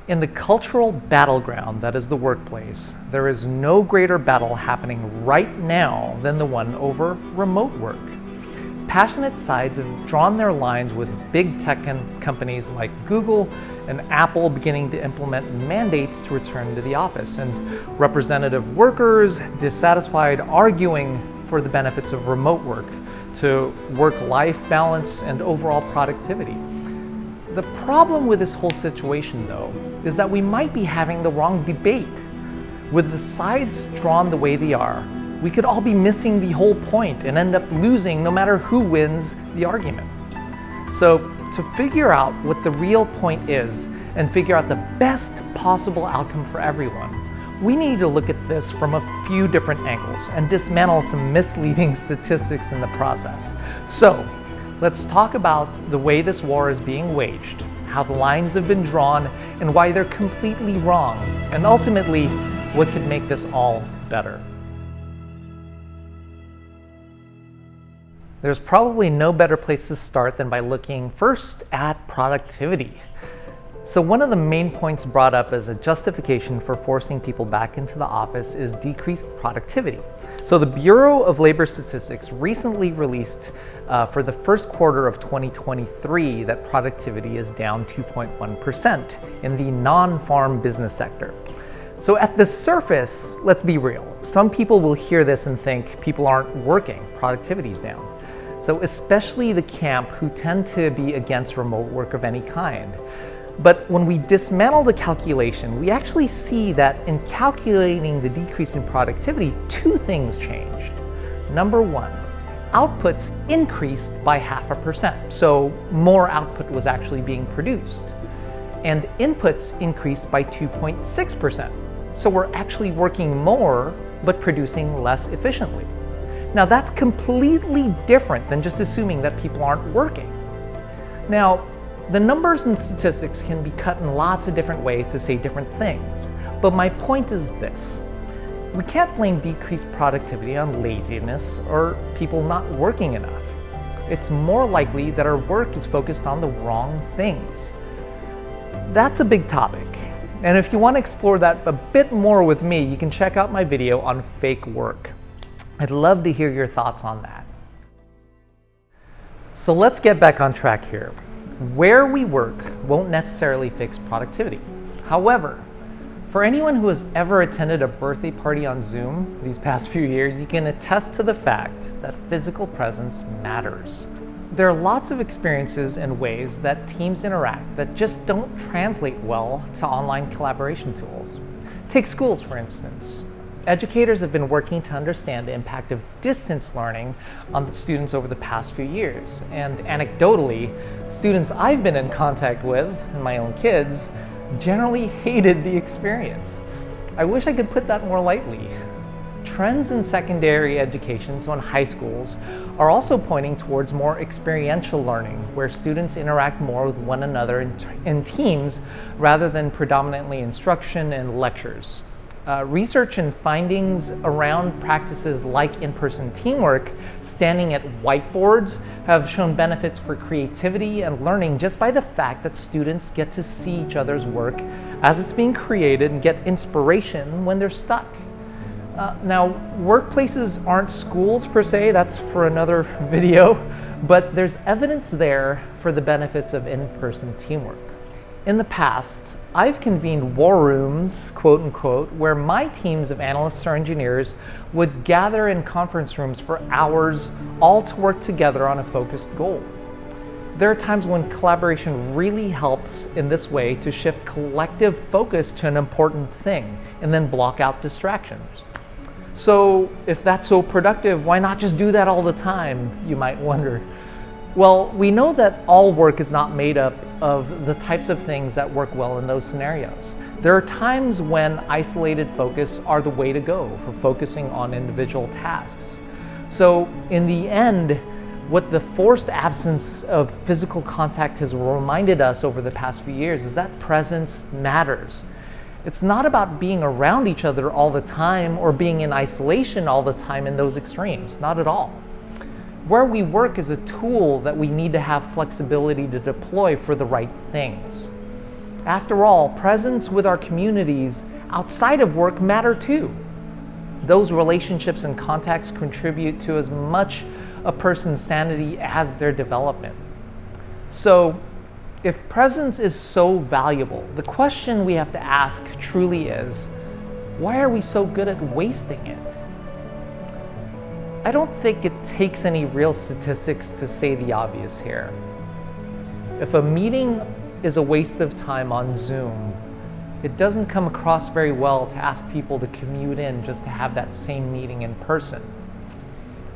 In the cultural battleground that is the workplace, there is no greater battle happening right now than the one over remote work. Passionate sides have drawn their lines with big tech companies like Google and Apple beginning to implement mandates to return to the office, and representative workers dissatisfied arguing for the benefits of remote work to work-life balance and overall productivity. The problem with this whole situation, though, is that we might be having the wrong debate. With the sides drawn the way they are, we could all be missing the whole point and end up losing no matter who wins the argument. So, to figure out what the real point is and figure out the best possible outcome for everyone, we need to look at this from a few different angles and dismantle some misleading statistics in the process. So, let's talk about the way this war is being waged, how the lines have been drawn, and why they're completely wrong, and ultimately, what could make this all better. There's probably no better place to start than by looking first at productivity. So one of the main points brought up as a justification for forcing people back into the office is decreased productivity. So the Bureau of Labor Statistics recently released for the first quarter of 2023 that productivity is down 2.1% in the non-farm business sector. So at the surface, let's be real. Some people will hear this and think people aren't working, productivity's down. So especially the camp who tend to be against remote work of any kind. But when we dismantle the calculation, we actually see that in calculating the decrease in productivity, two things changed. Number one, outputs increased by 0.5%, so more output was actually being produced. And inputs increased by 2.6%, so we're actually working more but producing less efficiently. Now that's completely different than just assuming that people aren't working. Now, the numbers and statistics can be cut in lots of different ways to say different things, but my point is this. We can't blame decreased productivity on laziness or people not working enough. It's more likely that our work is focused on the wrong things. That's a big topic, and if you want to explore that a bit more with me, you can check out my video on fake work. I'd love to hear your thoughts on that. So let's get back on track here. Where we work won't necessarily fix productivity. However, for anyone who has ever attended a birthday party on Zoom these past few years, you can attest to the fact that physical presence matters. There are lots of experiences and ways that teams interact that just don't translate well to online collaboration tools. Take schools, for instance. Educators have been working to understand the impact of distance learning on the students over the past few years. And anecdotally, students I've been in contact with, and my own kids, generally hated the experience. I wish I could put that more lightly. Trends in secondary education, so in high schools, are also pointing towards more experiential learning, where students interact more with one another in teams rather than predominantly instruction and lectures. Research and findings around practices like in-person teamwork, standing at whiteboards, have shown benefits for creativity and learning just by the fact that students get to see each other's work as it's being created and get inspiration when they're stuck. Now, workplaces aren't schools per se, that's for another video, but there's evidence there for the benefits of in-person teamwork. In the past, I've convened war rooms, quote unquote, where my teams of analysts or engineers would gather in conference rooms for hours, all to work together on a focused goal. There are times when collaboration really helps in this way to shift collective focus to an important thing and then block out distractions. So if that's so productive, why not just do that all the time, you might wonder. Well, we know that all work is not made up of the types of things that work well in those scenarios. There are times when isolated focus are the way to go for focusing on individual tasks. So in the end, what the forced absence of physical contact has reminded us over the past few years is that presence matters. It's not about being around each other all the time or being in isolation all the time in those extremes, not at all. Where we work is a tool that we need to have flexibility to deploy for the right things. After all, presence with our communities outside of work matter too. Those relationships and contacts contribute to as much a person's sanity as their development. So, if presence is so valuable, the question we have to ask truly is, why are we so good at wasting it? I don't think it takes any real statistics to say the obvious here. If a meeting is a waste of time on Zoom, it doesn't come across very well to ask people to commute in just to have that same meeting in person.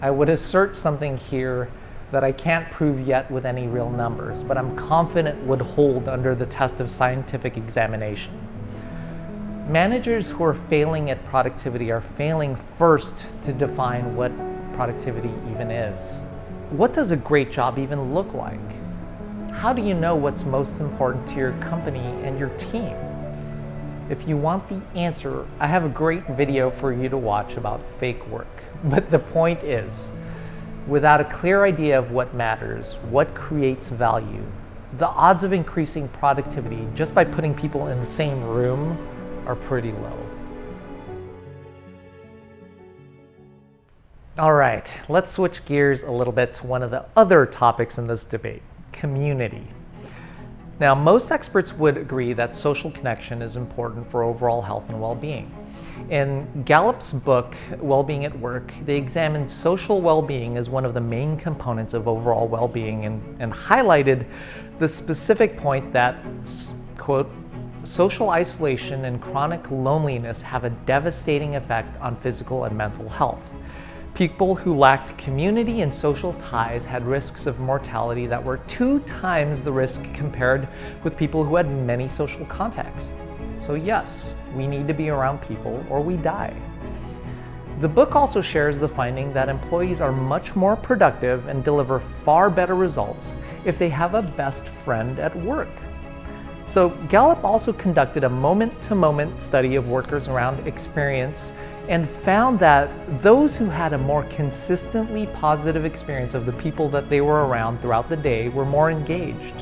I would assert something here that I can't prove yet with any real numbers, but I'm confident would hold under the test of scientific examination. Managers who are failing at productivity are failing first to define what productivity even is. What does a great job even look like? How do you know what's most important to your company and your team? If you want the answer, I have a great video for you to watch about fake work. But the point is, without a clear idea of what matters, what creates value, the odds of increasing productivity just by putting people in the same room are pretty low. All right, let's switch gears a little bit to one of the other topics in this debate, community. Now, most experts would agree that social connection is important for overall health and well-being. In Gallup's book, Well-Being at Work, they examined social well-being as one of the main components of overall well-being and highlighted the specific point that, quote, social isolation and chronic loneliness have a devastating effect on physical and mental health. People who lacked community and social ties had risks of mortality that were 2 times the risk compared with people who had many social contacts. So yes, we need to be around people or we die. The book also shares the finding that employees are much more productive and deliver far better results if they have a best friend at work. So Gallup also conducted a moment-to-moment study of workers around experience and found that those who had a more consistently positive experience of the people that they were around throughout the day were more engaged.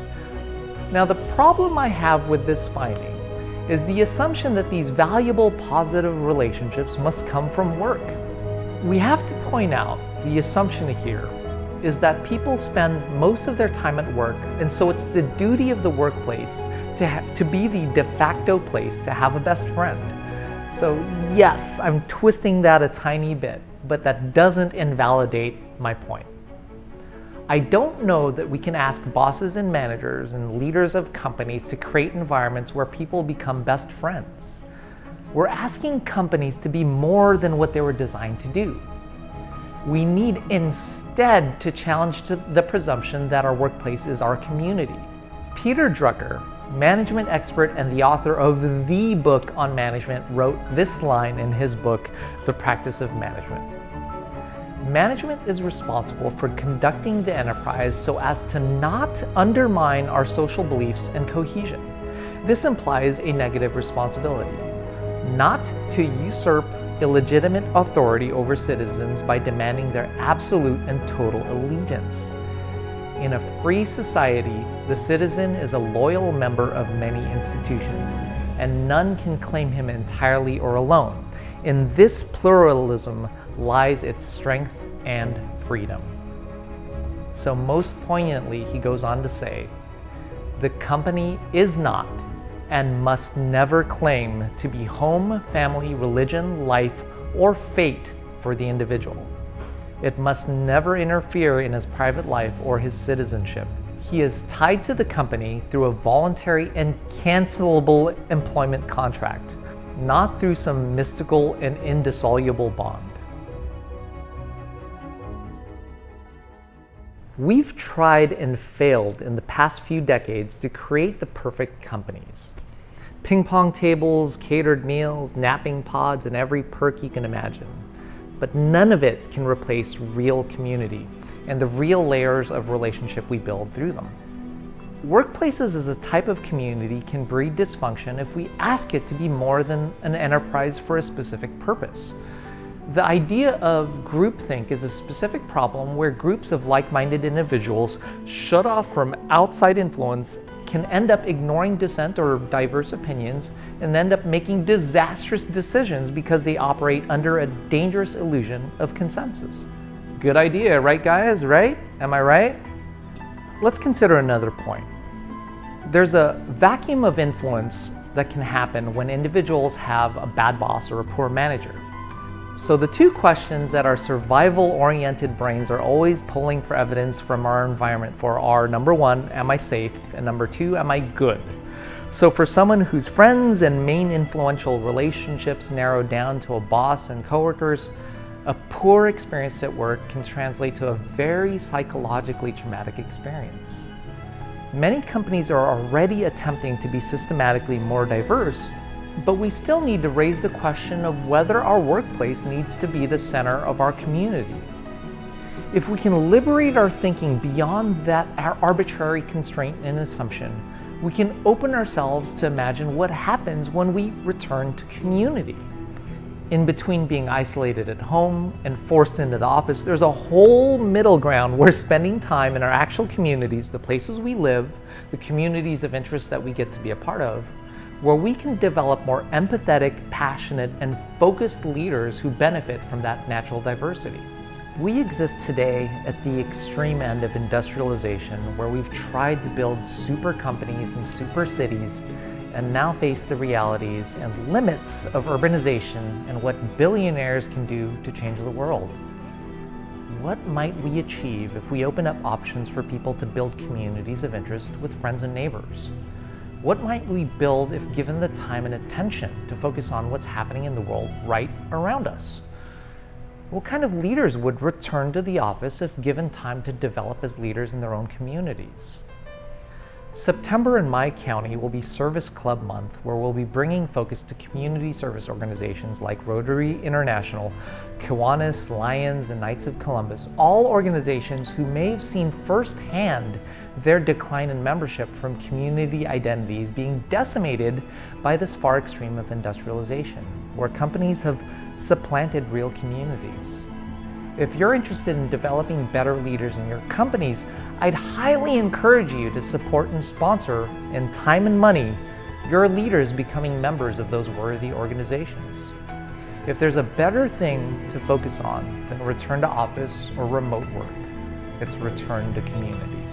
Now, the problem I have with this finding is the assumption that these valuable positive relationships must come from work. We have to point out the assumption here is that people spend most of their time at work, and so it's the duty of the workplace to be the de facto place to have a best friend. So yes, I'm twisting that a tiny bit, but that doesn't invalidate my point. I don't know that we can ask bosses and managers and leaders of companies to create environments where people become best friends. We're asking companies to be more than what they were designed to do. We need instead to challenge the presumption that our workplace is our community. Peter Drucker, management expert and the author of the book on management, wrote this line in his book, The Practice of Management. Management is responsible for conducting the enterprise so as to not undermine our social beliefs and cohesion. This implies a negative responsibility, not to usurp illegitimate authority over citizens by demanding their absolute and total allegiance. In a free society, the citizen is a loyal member of many institutions, and none can claim him entirely or alone. In this pluralism lies its strength and freedom. So most poignantly, he goes on to say, the company is not and must never claim to be home, family, religion, life, or fate for the individual. It must never interfere in his private life or his citizenship. He is tied to the company through a voluntary and cancelable employment contract, not through some mystical and indissoluble bond. We've tried and failed in the past few decades to create the perfect companies. Ping pong tables, catered meals, napping pods, and every perk you can imagine. But none of it can replace real community and the real layers of relationship we build through them. Workplaces as a type of community can breed dysfunction if we ask it to be more than an enterprise for a specific purpose. The idea of groupthink is a specific problem where groups of like-minded individuals shut off from outside influence can end up ignoring dissent or diverse opinions and end up making disastrous decisions because they operate under a dangerous illusion of consensus. Good idea, right guys, right? Am I right? Let's consider another point. There's a vacuum of influence that can happen when individuals have a bad boss or a poor manager. So the two questions that our survival-oriented brains are always pulling for evidence from our environment for are, number one, am I safe? And number two, am I good? So for someone whose friends and main influential relationships narrow down to a boss and coworkers, a poor experience at work can translate to a very psychologically traumatic experience. Many companies are already attempting to be systematically more diverse, but we still need to raise the question of whether our workplace needs to be the center of our community. If we can liberate our thinking beyond that arbitrary constraint and assumption, we can open ourselves to imagine what happens when we return to community. In between being isolated at home and forced into the office, there's a whole middle ground where spending time in our actual communities, the places we live, the communities of interest that we get to be a part of, where we can develop more empathetic, passionate, and focused leaders who benefit from that natural diversity. We exist today at the extreme end of industrialization, where we've tried to build super companies and super cities and now face the realities and limits of urbanization and what billionaires can do to change the world. What might we achieve if we open up options for people to build communities of interest with friends and neighbors? What might we build if given the time and attention to focus on what's happening in the world right around us? What kind of leaders would return to the office if given time to develop as leaders in their own communities? September in my county will be Service Club Month, where we'll be bringing focus to community service organizations like Rotary International, Kiwanis, Lions, and Knights of Columbus, all organizations who may have seen firsthand their decline in membership from community identities being decimated by this far extreme of industrialization, where companies have supplanted real communities. If you're interested in developing better leaders in your companies, I'd highly encourage you to support and sponsor, in time and money, your leaders becoming members of those worthy organizations. If there's a better thing to focus on than return to office or remote work, it's return to community.